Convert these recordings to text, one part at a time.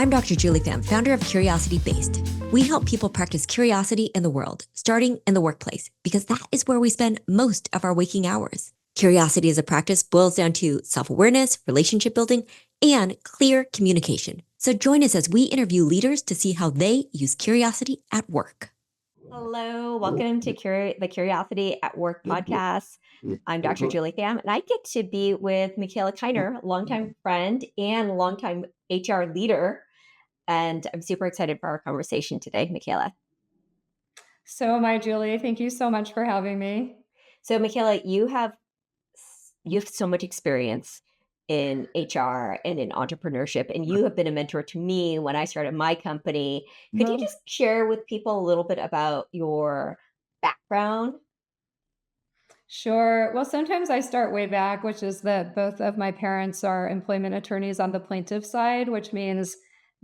I'm Dr. Julie Pham, founder of Curiosity Based. We help people practice curiosity in the world, starting in the workplace, because that is where we spend most of our waking hours. Curiosity as a practice boils down to self-awareness, relationship building, and clear communication. So join us as we interview leaders to see how they use curiosity at work. Hello, welcome to the Curiosity at Work podcast. I'm Dr. Julie Pham, and I get to be with Mikaela Kiner, longtime friend and longtime HR leader. And I'm super excited for our conversation today, Mikaela. So am I, Julie. Thank you so much for having me. So, Mikaela, you have so much experience in HR and in entrepreneurship, and you have been a mentor to me when I started my company. Could you just share with people a little bit about your background? Sure. Well, sometimes I start way back, which is that both of my parents are employment attorneys on the plaintiff side, which means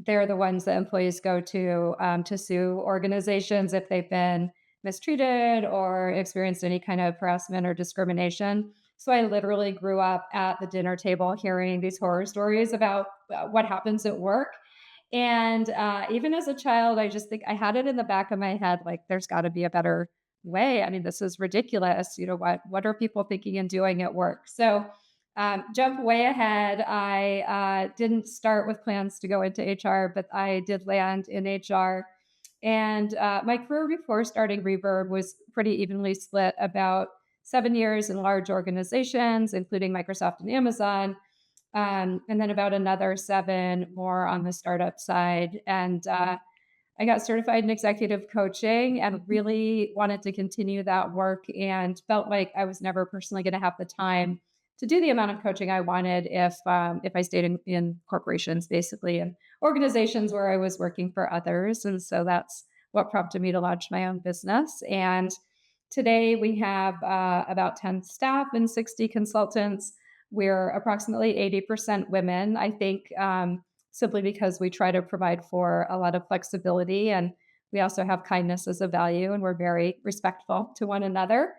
they're the ones that employees go to sue organizations if they've been mistreated or experienced any kind of harassment or discrimination. So I literally grew up at the dinner table hearing these horror stories about what happens at work. And even as a child, I just think I had it in the back of my head, like, there's got to be a better way. I mean, this is ridiculous. What are people thinking and doing at work? So jump way ahead. I didn't start with plans to go into HR, but I did land in HR. And my career before starting Reverb was pretty evenly split, about 7 years in large organizations, including Microsoft and Amazon, and then about another 7 more on the startup side. And I got certified in executive coaching and really wanted to continue that work, and felt like I was never personally going to have the time to do the amount of coaching I wanted if I stayed in corporations, basically, and organizations where I was working for others. And so that's what prompted me to launch my own business. And today we have about 10 staff and 60 consultants. We're approximately 80% women. I think simply because we try to provide for a lot of flexibility, and we also have kindness as a value, and we're very respectful to one another.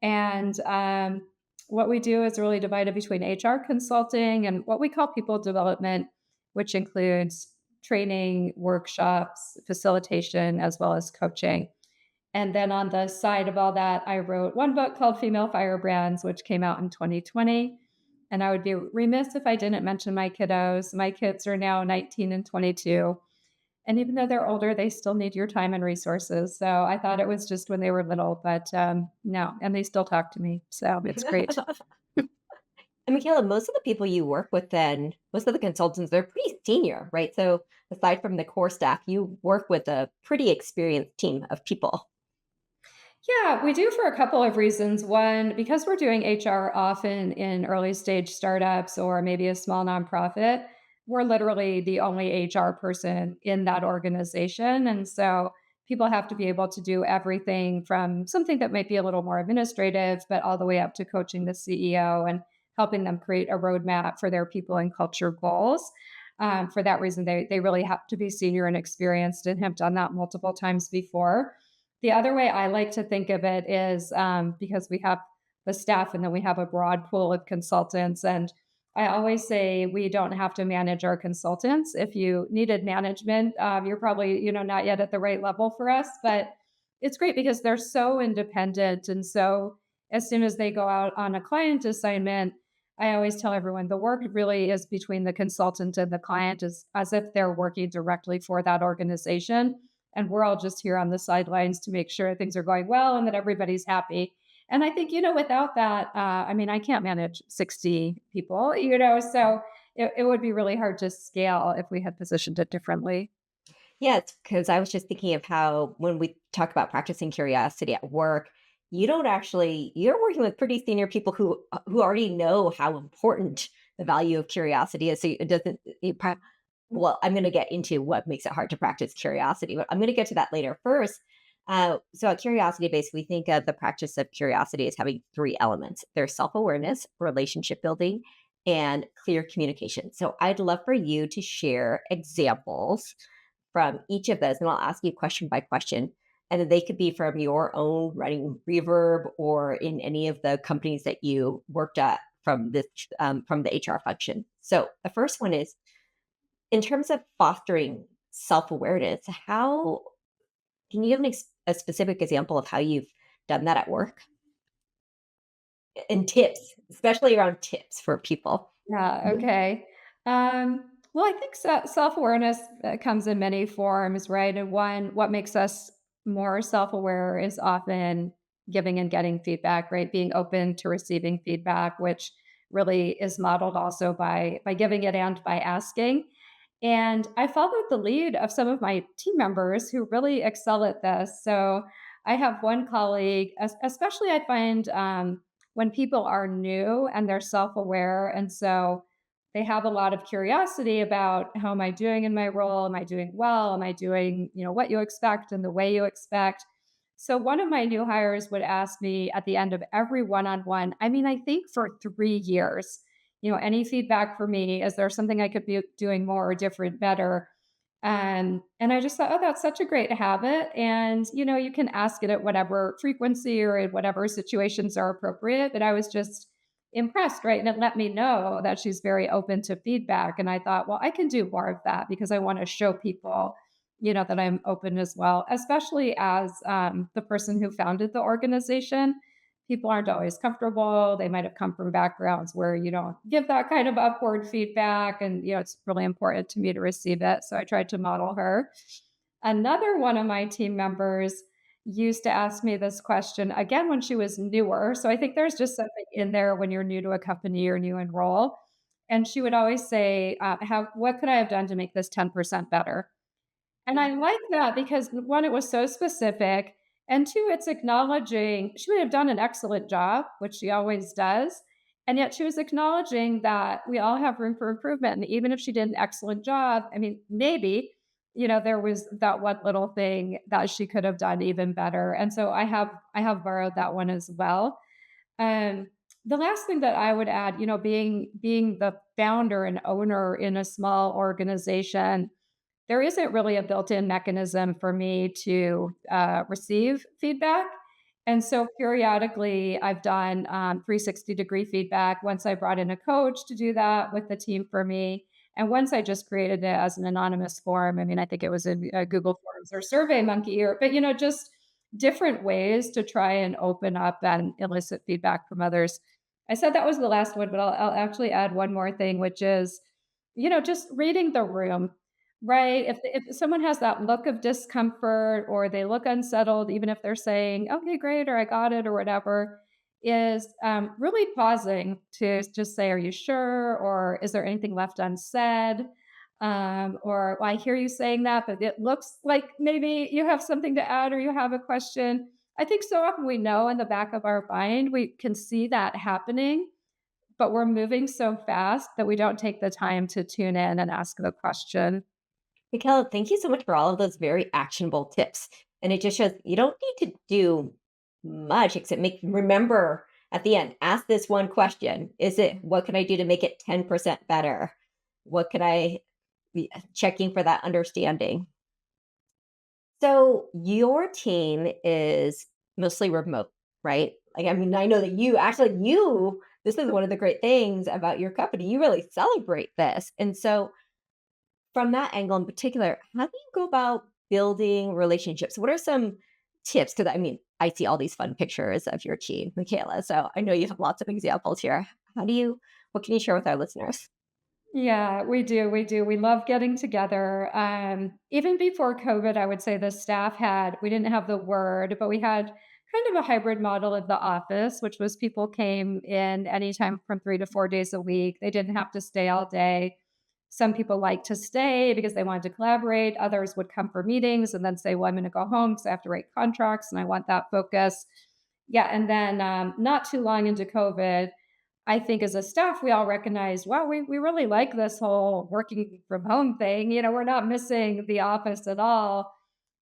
And what we do is really divided between HR consulting and what we call people development, which includes training, workshops, facilitation, as well as coaching. And then on the side of all that, I wrote one book called Female Firebrands, which came out in 2020. And I would be remiss if I didn't mention my kiddos. My kids are now 19 and 22. And even though they're older, they still need your time and resources. So I thought it was just when they were little, but no, and they still talk to me. So it's great. And Mikaela, most of the people you work with then, most of the consultants, they're pretty senior, right? So aside from the core staff, you work with a pretty experienced team of people. Yeah, we do for a couple of reasons. One, because we're doing HR often in early stage startups or maybe a small nonprofit, we're literally the only HR person in that organization. And so people have to be able to do everything from something that might be a little more administrative, but all the way up to coaching the CEO and helping them create a roadmap for their people and culture goals. For that reason, they really have to be senior and experienced and have done that multiple times before. The other way I like to think of it is because we have the staff and then we have a broad pool of consultants. And I always say we don't have to manage our consultants. If you needed management, you're probably not yet at the right level for us. But it's great because they're so independent, and so as soon as they go out on a client assignment, I always tell everyone the work really is between the consultant and the client, as if they're working directly for that organization. And we're all just here on the sidelines to make sure things are going well and that everybody's happy. And I think, without that, I mean, I can't manage 60 people, so it would be really hard to scale if we had positioned it differently. Yeah, it's because I was just thinking of how when we talk about practicing curiosity at work, you're working with pretty senior people who already know how important the value of curiosity is. So it doesn't, well, I'm going to get into what makes it hard to practice curiosity, but I'm going to get to that later. First, so at Curiosity Based, we think of the practice of curiosity as having 3 elements. There's self-awareness, relationship building, and clear communication. So I'd love for you to share examples from each of those, and I'll ask you question by question. And then they could be from your own running Reverb or in any of the companies that you worked at from the HR function. So the first one is in terms of fostering self-awareness, how can you give a specific example of how you've done that at work? And tips, especially around tips for people. Yeah, Mhm. okay. Well, I think self-awareness comes in many forms, right? And one, what makes us more self-aware is often giving and getting feedback, right? Being open to receiving feedback, which really is modeled also by giving it and by asking. And I followed the lead of some of my team members who really excel at this. So I have one colleague, especially I find when people are new and they're self aware. And so they have a lot of curiosity about how am I doing in my role? Am I doing well? Am I doing, what you expect and the way you expect? So one of my new hires would ask me at the end of every one-on-one, I mean, I think for 3 years, any feedback for me? Is there something I could be doing more or different, better? And I just thought, oh, that's such a great habit. And, you can ask it at whatever frequency or in whatever situations are appropriate. But I was just impressed, right? And it let me know that she's very open to feedback. And I thought, well, I can do more of that because I want to show people, that I'm open as well, especially as the person who founded the organization. People aren't always comfortable. They might have come from backgrounds where you don't give that kind of upward feedback. And, it's really important to me to receive it. So I tried to model her. Another one of my team members used to ask me this question again when she was newer. So I think there's just something in there when you're new to a company or new in role. And she would always say, what could I have done to make this 10% better? And I like that because one, it was so specific, and two, it's acknowledging she would have done an excellent job, which she always does. And yet she was acknowledging that we all have room for improvement. And even if she did an excellent job, I mean, maybe, there was that one little thing that she could have done even better. And so I have borrowed that one as well. Um, the last thing that I would add, being the founder and owner in a small organization, there isn't really a built-in mechanism for me to receive feedback. And so periodically, I've done 360-degree feedback. Once I brought in a coach to do that with the team for me. And once I just created it as an anonymous form. I mean, I think it was in Google Forms or SurveyMonkey, but just different ways to try and open up and elicit feedback from others. I said that was the last one, but I'll actually add one more thing, which is, just reading the room. Right, if someone has that look of discomfort or they look unsettled, even if they're saying, "Okay, great," or "I got it," or whatever, is, really pausing to just say, "Are you sure?" Or, "Is there anything left unsaid?" Or, "Well, I hear you saying that, but it looks like maybe you have something to add or you have a question." I think so often we know in the back of our mind, we can see that happening, but we're moving so fast that we don't take the time to tune in and ask the question. Mikaela, thank you so much for all of those very actionable tips. And it just shows you don't need to do much except remember at the end, ask this one question. Is it what can I do to make it 10% better? What can I be checking for that understanding? So your team is mostly remote, right? Like, I mean, I know that this is one of the great things about your company. You really celebrate this. And so, from that angle in particular, how do you go about building relationships? What are some tips? Because I mean, I see all these fun pictures of your team, Michaela. So I know you have lots of examples here. What can you share with our listeners? Yeah, we do. We do. We love getting together. Even before COVID, I would say we didn't have the word, but we had kind of a hybrid model of the office, which was people came in anytime from 3 to 4 days a week. They didn't have to stay all day. Some people liked to stay because they wanted to collaborate. Others would come for meetings and then say, well, I'm going to go home because I have to write contracts and I want that focus. Yeah. And then not too long into COVID, I think as a staff, we all recognize, wow, we really like this whole working from home thing. We're not missing the office at all,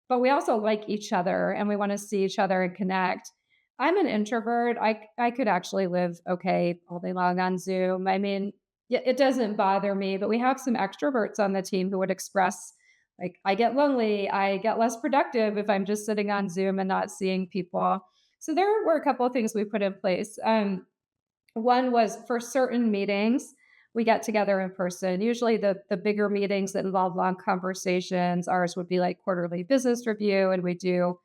but we also like each other and we want to see each other and connect. I'm an introvert. I could actually live okay all day long on Zoom. I mean, it doesn't bother me, but we have some extroverts on the team who would express, like, I get lonely, I get less productive if I'm just sitting on Zoom and not seeing people. So there were a couple of things we put in place. One was for certain meetings, we get together in person. Usually the bigger meetings that involve long conversations, ours would be like quarterly business review, and we do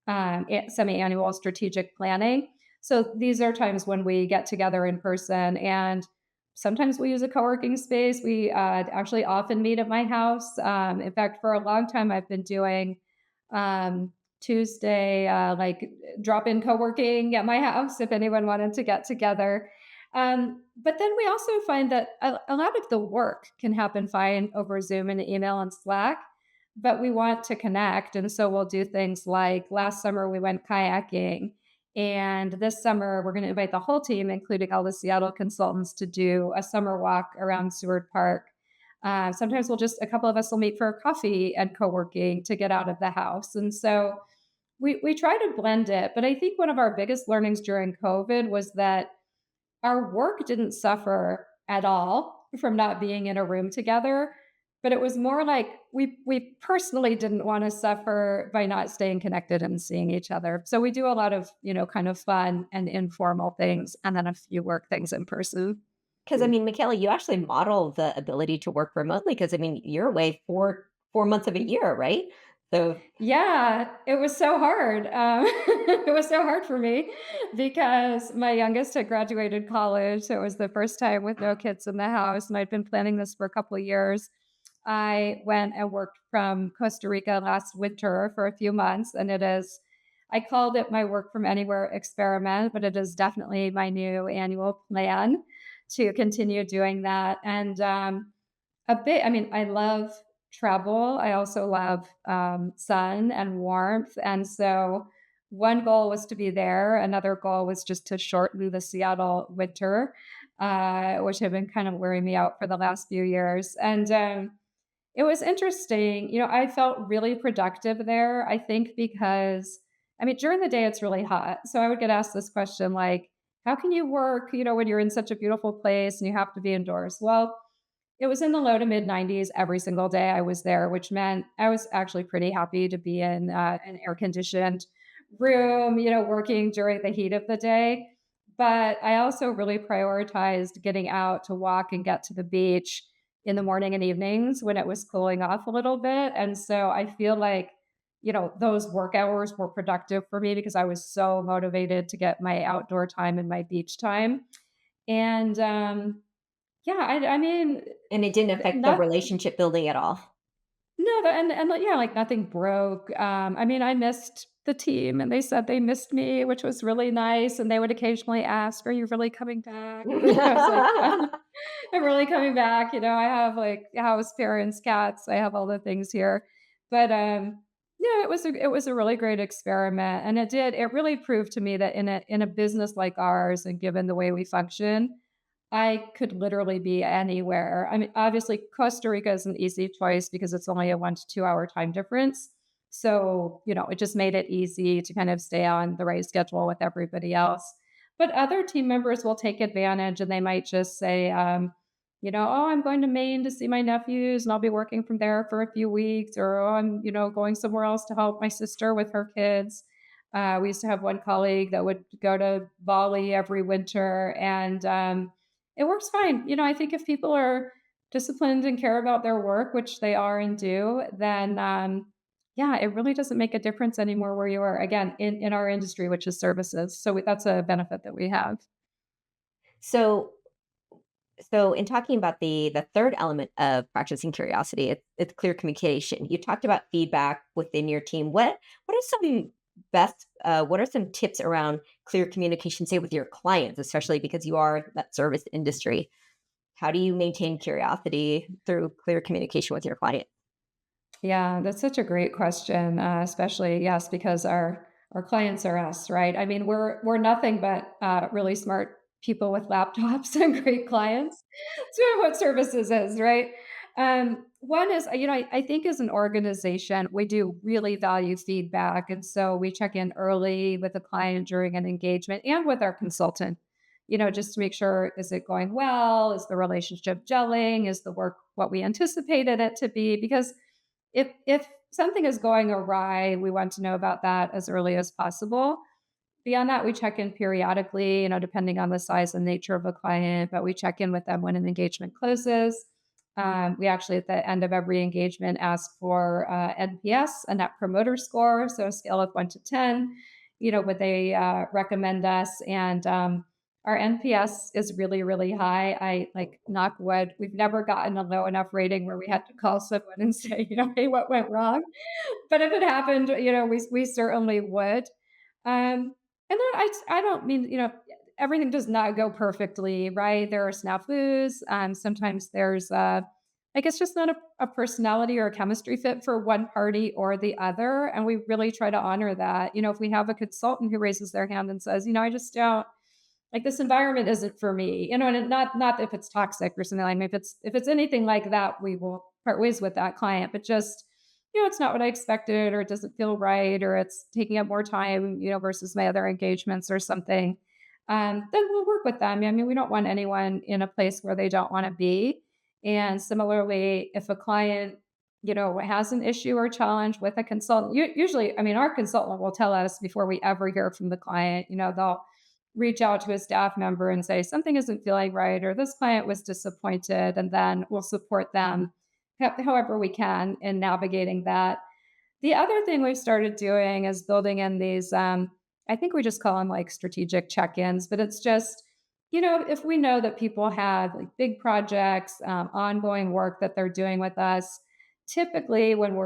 semi-annual strategic planning. So these are times when we get together in person, and sometimes we use a co-working space. We actually often meet at my house. In fact, for a long time, I've been doing Tuesday, like drop-in co-working at my house if anyone wanted to get together. But then we also find that a lot of the work can happen fine over Zoom and email and Slack, but we want to connect. And so we'll do things like last summer we went kayaking. And this summer, we're going to invite the whole team, including all the Seattle consultants, to do a summer walk around Seward Park. Sometimes a couple of us will meet for a coffee and co working to get out of the house. And so we try to blend it. But I think one of our biggest learnings during COVID was that our work didn't suffer at all from not being in a room together, but it was more like we personally didn't wanna suffer by not staying connected and seeing each other. So we do a lot of, kind of fun and informal things and then a few work things in person. Because I mean, Michaela, you actually model the ability to work remotely. Because I mean, you're away 4 months of a year, right? So Yeah, it was so hard. It was so hard for me because my youngest had graduated college. So it was the first time with no kids in the house. And I'd been planning this for a couple of years. I went and worked from Costa Rica last winter for a few months. And I called it my work from anywhere experiment, but it is definitely my new annual plan to continue doing that. And I mean, I love travel. I also love, sun and warmth, and so one goal was to be there, another goal was just to shorten the Seattle winter, which had been kind of wearing me out for the last few years, and, it was interesting. I felt really productive there, I think because I mean, during the day, it's really hot, so I would get asked this question like, "How can you work, when you're in such a beautiful place and you have to be indoors?" Well, it was in the low to mid 90s every single day I was there, which meant I was actually pretty happy to be in an air conditioned room, working during the heat of the day. But I also really prioritized getting out to walk and get to the beach in the morning and evenings when it was cooling off a little bit. And so I feel like, those work hours were productive for me because I was so motivated to get my outdoor time and my beach time. And yeah, I mean, and it didn't affect the not relationship building at all. no, and like, yeah, like nothing broke. I mean, I missed the team, and they said they missed me, which was really nice. And they would occasionally ask, "Are you really coming back?" And I was like, "Yeah, I'm really coming back." I have like house parents, cats. I have all the things here, but yeah, it was a really great experiment, and it really proved to me that in a business like ours, and given the way we function, I could literally be anywhere. I mean, obviously, Costa Rica is an easy choice because it's only a 1 to 2 hour time difference. So, it just made it easy to kind of stay on the right schedule with everybody else. But other team members will take advantage and they might just say, "Oh, I'm going to Maine to see my nephews and I'll be working from there for a few weeks," or, "Oh, I'm, going somewhere else to help my sister with her kids." We used to have one colleague that would go to Bali every winter, and it works fine. I think if people are disciplined and care about their work, which they are and do, then yeah, it really doesn't make a difference anymore where you are. Again, in our industry, which is services, so that's a benefit that we have. So so in talking about the third element of practicing curiosity, it's clear communication. You talked about feedback within your team. What are some what are some tips around clear communication, say with your clients, especially because you are that service industry? How do you maintain curiosity through clear communication with your client? Yeah, that's such a great question, especially yes, because our clients are us, right? I mean, we're nothing but really smart people with laptops and great clients. That's what services is, right? One is, I think as an organization, we do really value feedback, and so we check in early with the client during an engagement and with our consultant. Just to make sure, is it going well? Is the relationship gelling? Is the work what we anticipated it to be? Because if something is going awry, we want to know about that as early as possible. Beyond that, we check in periodically, depending on the size and nature of a client, but we check in with them when an engagement closes. We actually, at the end of every engagement, ask for NPS, a Net Promoter Score, so a scale of 1 to 10. Would they recommend us? And our NPS is really, really high. I like knock wood. We've never gotten a low enough rating where we had to call someone and say, hey, what went wrong? But if it happened, we certainly would. Um, and then I don't mean, everything does not go perfectly, right? There are snafus. Sometimes there's, I guess, just not a personality or a chemistry fit for one party or the other. And we really try to honor that. If we have a consultant who raises their hand and says, I just don't like this environment isn't for me, and not if it's toxic or something like that. If it's anything like that, we will part ways with that client. But just, it's not what I expected, or it doesn't feel right, or it's taking up more time, versus my other engagements or something. Then we'll work with them. I mean, we don't want anyone in a place where they don't want to be. And similarly, if a client, has an issue or challenge with a consultant, usually, I mean, our consultant will tell us before we ever hear from the client. They'll reach out to a staff member and say something isn't feeling right, or this client was disappointed, and then we'll support them however we can in navigating that. The other thing we've started doing is building in these, I think we just call them like strategic check-ins, but it's just, if we know that people have like big projects, ongoing work that they're doing with us, typically when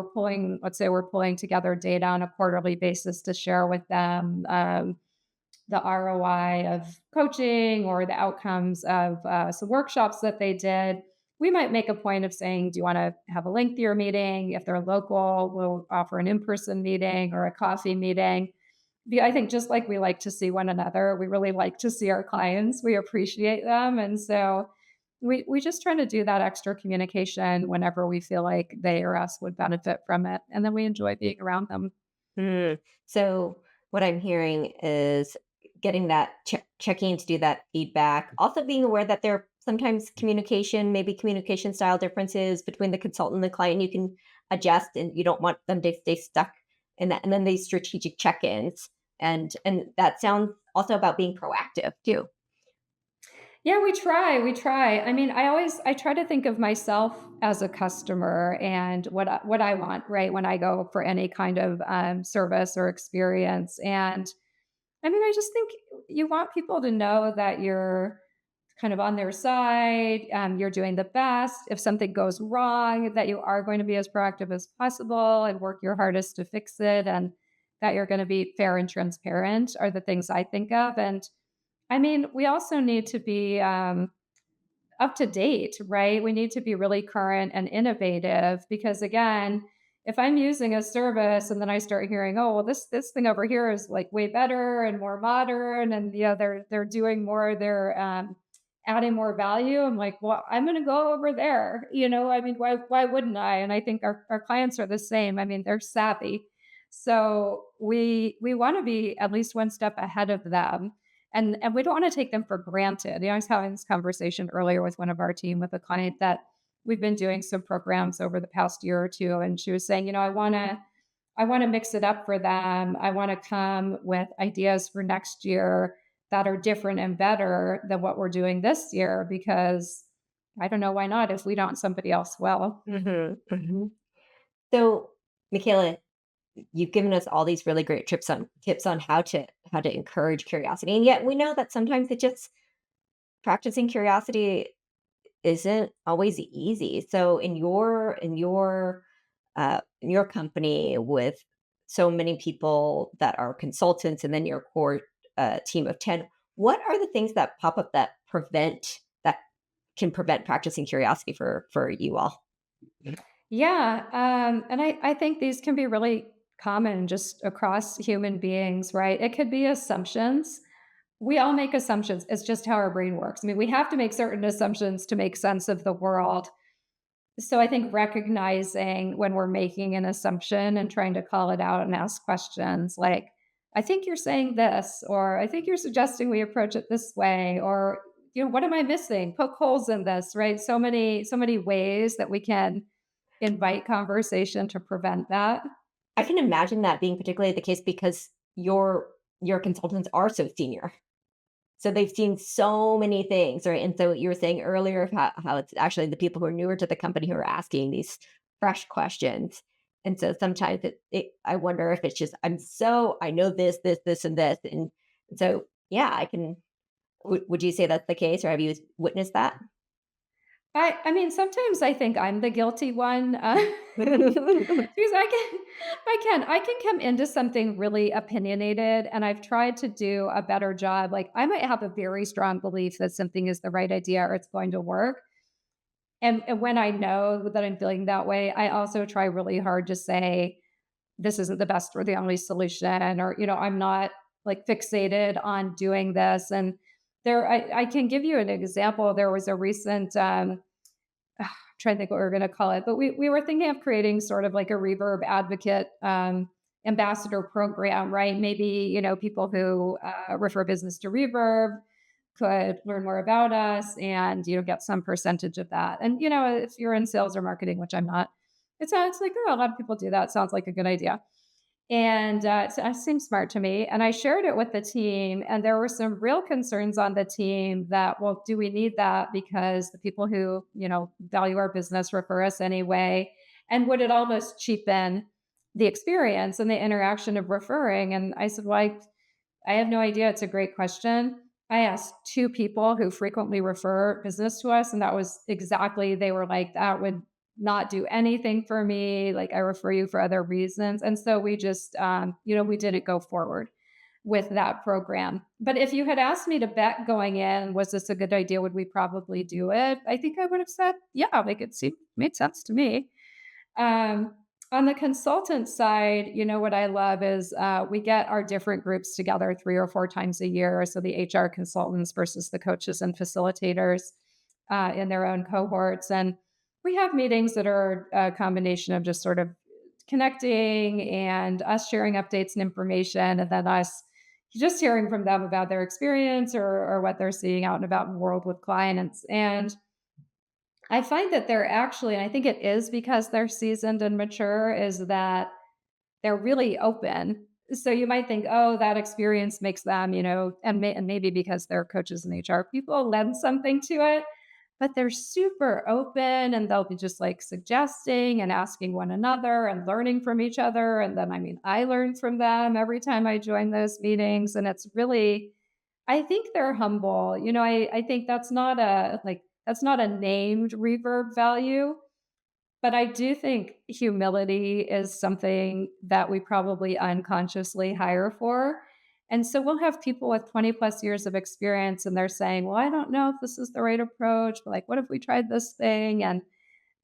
let's say we're pulling together data on a quarterly basis to share with them, the ROI of coaching or the outcomes of some workshops that they did, we might make a point of saying, do you want to have a lengthier meeting? If they're local, we'll offer an in person meeting or a coffee meeting. I think just like we like to see one another, we really like to see our clients. We appreciate them. And so we just try to do that extra communication whenever we feel like they or us would benefit from it. And then we enjoy being around them. Mm. So what I'm hearing is getting that checking to do that feedback. Also being aware that there are sometimes maybe communication style differences between the consultant and the client. You can adjust, and you don't want them to stay stuck in that. And then these strategic check-ins, and that sounds also about being proactive too. Yeah, we try. We try. I mean, I try to think of myself as a customer and what I want, right? When I go for any kind of service or experience, and I mean, I just think you want people to know that you're kind of on their side. You're doing the best. If something goes wrong, that you are going to be as proactive as possible and work your hardest to fix it, and that you're going to be fair and transparent. Are the things I think of, and I mean, we also need to be up to date, right? We need to be really current and innovative because, again, if I'm using a service and then I start hearing, oh, well, this thing over here is like way better and more modern, and they're doing more, they're adding more value. I'm like, well, I'm going to go over there. I mean, why wouldn't I? And I think our clients are the same. I mean, they're savvy, so we want to be at least one step ahead of them, and we don't want to take them for granted. I was having this conversation earlier with one of our team with a client that we've been doing some programs over the past year or two, and she was saying, I want to mix it up for them. I want to come with ideas for next year that are different and better than what we're doing this year because I don't know why not if we don't somebody else will. Hmm. So, Michaela, you've given us all these really great tips on how to encourage curiosity, and yet we know that sometimes it just practicing curiosity isn't always easy. So in your company with so many people that are consultants, and then your core team of 10, what are the things that pop up that can prevent practicing curiosity for you all? Yeah, and I think these can be really common just across human beings, right? It could be assumptions. We all make assumptions. It's just how our brain works. I mean, we have to make certain assumptions to make sense of the world. So I think recognizing when we're making an assumption and trying to call it out and ask questions like, I think you're saying this, or I think you're suggesting we approach it this way, or what am I missing? Poke holes in this, right? So many ways that we can invite conversation to prevent that. I can imagine that being particularly the case because you're your consultants are so senior. So they've seen so many things, right? And so you were saying earlier how it's actually the people who are newer to the company who are asking these fresh questions. And so sometimes I wonder if it's just I know this, and this, and so yeah, I can. Would you say that's the case, or have you witnessed that? I mean, sometimes I think I'm the guilty one, because I can come into something really opinionated, and I've tried to do a better job. Like, I might have a very strong belief that something is the right idea or it's going to work, and when I know that I'm feeling that way, I also try really hard to say, "This isn't the best or the only solution," or, I'm not, like, fixated on doing this, and I can give you an example. There was a recent, trying to think what we are gonna call it, but we were thinking of creating sort of like a Reverb advocate, ambassador program, right? Maybe, people who, refer business to Reverb could learn more about us and, get some percentage of that. And, if you're in sales or marketing, which I'm not, it sounds like, "Oh, a lot of people do that. Sounds like a good idea." And, it seemed smart to me, and I shared it with the team, and there were some real concerns on the team that, "Well, do we need that because the people who, value our business refer us anyway? And would it almost cheapen the experience and the interaction of referring?" And I said, "Well, I have no idea. It's a great question." I asked 2 people who frequently refer business to us, and that was exactly they were like, "That would not do anything for me, like, I refer you for other reasons." And so we just, we didn't go forward with that program. But if you had asked me to bet going in, "Was this a good idea? Would we probably do it?" I think I would have said, "Yeah, like, it seemed made sense to me." Um, on the consultant side, what I love is we get our different groups together 3 or 4 times a year. So the HR consultants versus the coaches and facilitators in their own cohorts. And we have meetings that are a combination of just sort of connecting and us sharing updates and information, and then us just hearing from them about their experience or what they're seeing out and about in the world with clients. And I find that they're actually, and I think it is because they're seasoned and mature, is that they're really open. So you might think, "Oh, that experience makes them," and maybe because they're coaches and HR people lend something to it, but they're super open and they'll be just like suggesting and asking one another and learning from each other. And then, I mean, I learn from them every time I join those meetings. And it's really, I think they're humble. I think that's not a named reverb value, but I do think humility is something that we probably unconsciously hire for. And so we'll have people with 20 plus years of experience and they're saying, "Well, I don't know if this is the right approach, but like, what if we tried this thing?" And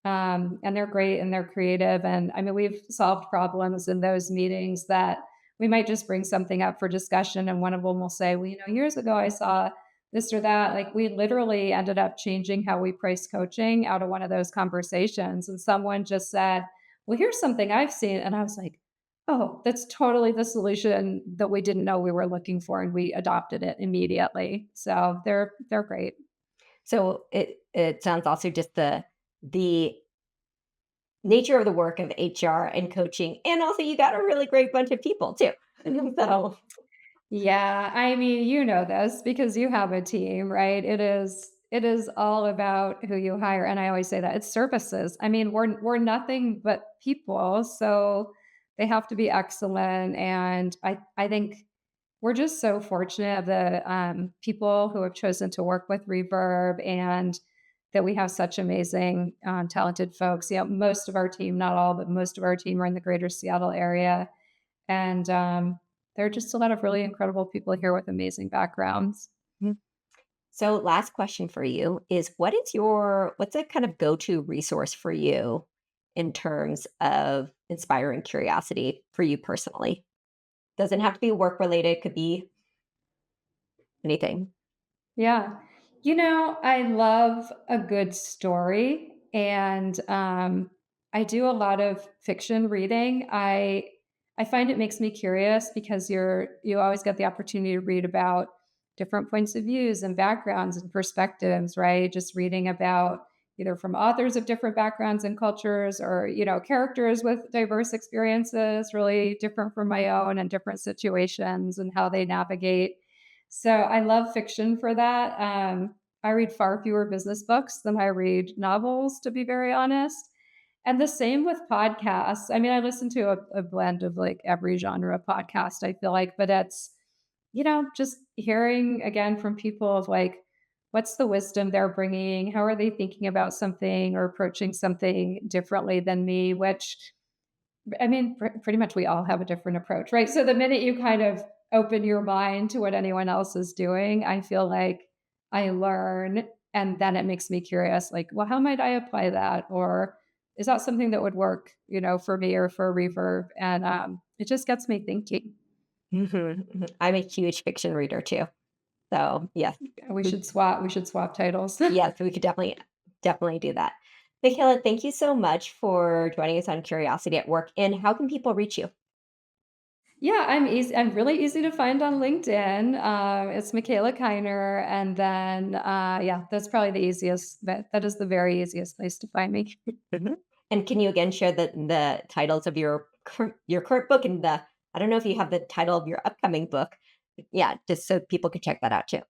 they're great and they're creative. And I mean, we've solved problems in those meetings that we might just bring something up for discussion. And one of them will say, "Well, years ago I saw this or that." Like, we literally ended up changing how we price coaching out of one of those conversations. And someone just said, "Well, here's something I've seen." And I was like, "Oh, that's totally the solution that we didn't know we were looking for." And we adopted it immediately. So they're great. So it sounds also just the nature of the work of HR and coaching, and also you got a really great bunch of people too. So Yeah, I mean, you know this because you have a team, right? It is all about who you hire, and I always say that it's services. I mean, we're nothing but people, so they have to be excellent. And I think we're just so fortunate of the people who have chosen to work with Reverb, and that we have such amazing, talented folks. Most of our team, not all, but most of our team are in the greater Seattle area, and, there are just a lot of really incredible people here with amazing backgrounds. Mhm. So last question for you is what's a kind of go-to resource for you in terms of inspiring curiosity for you personally? Doesn't have to be work related, could be anything. Yeah. I love a good story, and, I do a lot of fiction reading. I find it makes me curious because you always get the opportunity to read about different points of views and backgrounds and perspectives, right? Just reading about, either from authors of different backgrounds and cultures or, characters with diverse experiences, really different from my own and different situations and how they navigate. So I love fiction for that. I read far fewer business books than I read novels, to be very honest. And the same with podcasts. I mean, I listen to a blend of like every genre of podcast, I feel like, but it's, just hearing again from people of like, what's the wisdom they're bringing? How are they thinking about something or approaching something differently than me? Which, I mean, pretty much we all have a different approach, right? So the minute you kind of open your mind to what anyone else is doing, I feel like I learn and then it makes me curious like, well, how might I apply that? Or is that something that would work, for me or for Reverb? And it just gets me thinking. I'm a huge fiction reader too. So yes, We we should swap. We should swap titles. yes, we could definitely do that. Michaela, thank you so much for joining us on Curiosity at Work. And how can people reach you? Yeah, I'm easy. I'm really easy to find on LinkedIn. It's Mikaela Kiner, and then yeah, that's probably the easiest. That is the very easiest place to find me. Mhm. And can you again share the titles of your current book and the I don't know if you have the title of your upcoming book. Yeah, just so people can check that out too.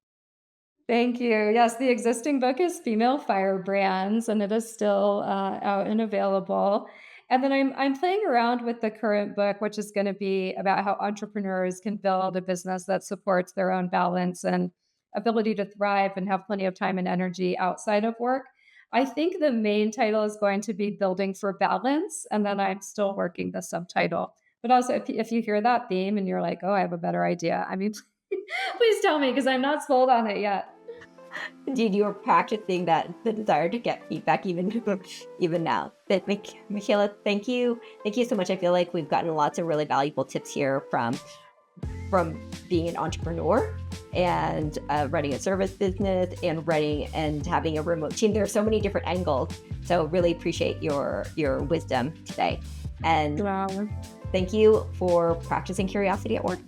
Thank you. Yes, the existing book is Female Firebrands, and it is still out and available. And then I'm playing around with the current book, which is going to be about how entrepreneurs can build a business that supports their own balance and ability to thrive and have plenty of time and energy outside of work. I think the main title is going to be Building for Balance, and then I'm still working the subtitle. But also, if you hear that theme and you're like, oh, I have a better idea, I mean, please tell me because I'm not sold on it yet. Indeed, you are practicing that the desire to get feedback even even now. But Michaela, thank you so much. I feel like we've gotten lots of really valuable tips here from being an entrepreneur and running a service business and running and having a remote team. There are so many different angles. So really appreciate your wisdom today. And Wow. thank you for practicing curiosity at work.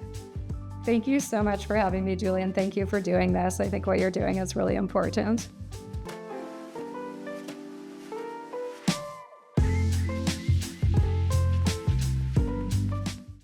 Thank you so much for having me, Julian. Thank you for doing this. I think what you're doing is really important.